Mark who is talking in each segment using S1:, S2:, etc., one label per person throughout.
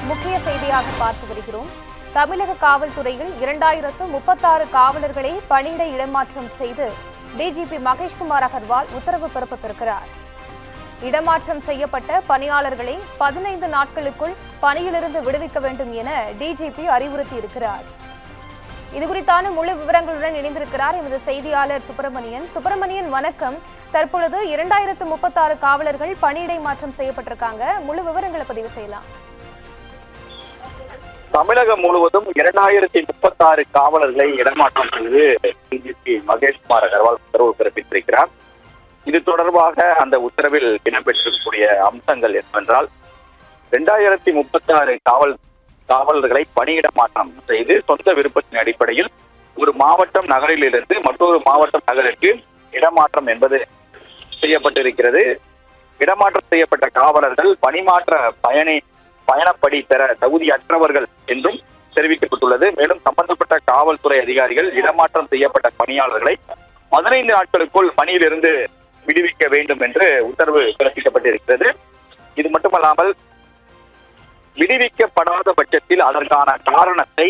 S1: முக்கிய செய்தியாக பார்த்து வருகிறோம். தமிழக காவல்துறையில் 2036 காவலர்களை பணியிட இடமாற்றம் செய்து டிஜிபி மகேஷ்குமார் அகர்வால் உத்தரவு பிறப்பித்திருக்கிறார். இடமாற்றம் செய்யப்பட்ட பணியாளர்களை 15 நாட்களுக்குள் பணியிலிருந்து விடுவிக்க வேண்டும் என டிஜிபி அறிவுறுத்தியிருக்கிறார். இதுகுறித்தான முழு விவரங்களுடன் இணைந்திருக்கிறார் எமது செய்தியாளர் சுப்பிரமணியன். வணக்கம். தற்பொழுது 2036 காவலர்கள் பணியிடை மாற்றம் செய்யப்பட்டிருக்காங்க. முழு விவரங்களை பதிவு செய்யலாம்.
S2: தமிழகம் முழுவதும் 2036 காவலர்களை இடமாற்றம் செய்து டிஜிபி மகேஷ்குமார் அகர்வால் உத்தரவு பிறப்பித்திருக்கிறார். இது தொடர்பாக அந்த உத்தரவில் இடம்பெற்றிருக்கக்கூடிய அம்சங்கள் என்னவென்றால், 2036 காவலர்களை பணியிட மாற்றம் செய்து சொந்த விருப்பத்தின் அடிப்படையில் ஒரு மாவட்டம் நகரிலிருந்து மற்றொரு மாவட்டம் நகருக்கு இடமாற்றம் என்பது செய்யப்பட்டிருக்கிறது. இடமாற்றம் செய்யப்பட்ட காவலர்கள் பணிமாற்ற பயணப்படி பெற தகுதியற்றவர்கள் என்றும் தெரிவிக்கப்பட்டுள்ளது. மேலும் சம்பந்தப்பட்ட காவல்துறை அதிகாரிகள் இடமாற்றம் செய்யப்பட்ட பணியாளர்களை 15 நாட்களுக்குள் பணியிலிருந்து விடுவிக்க வேண்டும் என்று உத்தரவு பிறப்பிக்கப்பட்டிருக்கிறது. இது மட்டுமல்லாமல் விடுவிக்கப்படாத பட்சத்தில் அதற்கான காரணத்தை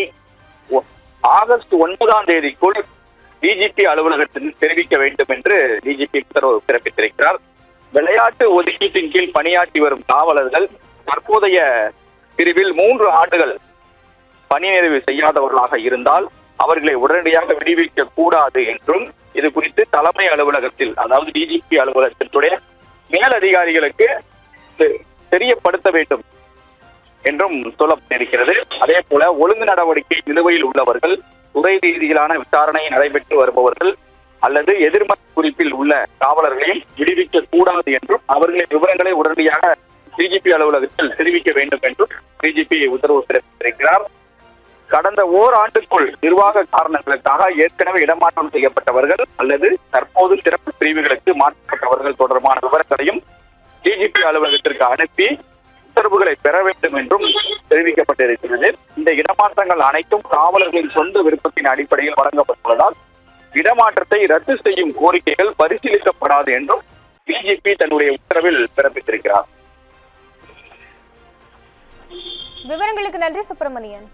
S2: ஆகஸ்ட் 9ஆம் தேதிக்குள் டிஜிபி அலுவலகத்தில் தெரிவிக்க வேண்டும் என்று டிஜிபி உத்தரவு பிறப்பித்திருக்கிறார். விளையாட்டு ஒதுக்கீட்டின் கீழ் பணியாற்றி வரும் காவலர்கள் தற்போதைய பிரிவில் 3 ஆண்டுகள் பணி நிறைவு செய்யாதவர்களாக இருந்தால் அவர்களை உடனடியாக விடுவிக்க கூடாது என்றும், இது குறித்து தலைமை அலுவலகத்தில், அதாவது டிஜிபி அலுவலகத்தினுடைய மேலதிகாரிகளுக்கு தெரியப்படுத்த வேண்டும் என்றும் சொல்லப்பட்டிருக்கிறது. அதே போல ஒழுங்கு நடவடிக்கை நிலுவையில் உள்ளவர்கள், துறை ரீதியிலான விசாரணை நடைபெற்று வருபவர்கள் அல்லது எதிர்மறை குறிப்பில் உள்ள காவலர்களையும் விடுவிக்க கூடாது என்றும், அவர்களின் விவரங்களை உடனடியாக டிஜிபி அலுவலகத்தில் தெரிவிக்க வேண்டும் என்றும் டிஜிபி உத்தரவு பிறப்பித்திருக்கிறார். கடந்த ஓராண்டுக்குள் நிர்வாக காரணங்களுக்காக ஏற்கனவே இடமாற்றம் செய்யப்பட்டவர்கள் அல்லது தற்போது சிறப்பு பிரிவுகளுக்கு மாற்றப்பட்டவர்கள் தொடர்பான விவரங்களையும் டிஜிபி அலுவலகத்திற்கு அனுப்பி உத்தரவுகளை பெற வேண்டும் என்றும் தெரிவிக்கப்பட்டிருக்கிறது. இந்த இடமாற்றங்கள் அனைத்தும் காவலர்களின் சொந்த விருப்பத்தின் அடிப்படையில் வழங்கப்பட்டுள்ளதால் இடமாற்றத்தை ரத்து செய்யும் கோரிக்கைகள் பரிசீலிக்கப்படாது என்றும் டிஜிபி தன்னுடைய உத்தரவில் பிறப்பித்திருக்கிறார்.
S1: விவரங்களுக்கு நன்றி சுப்பிரமணியன்.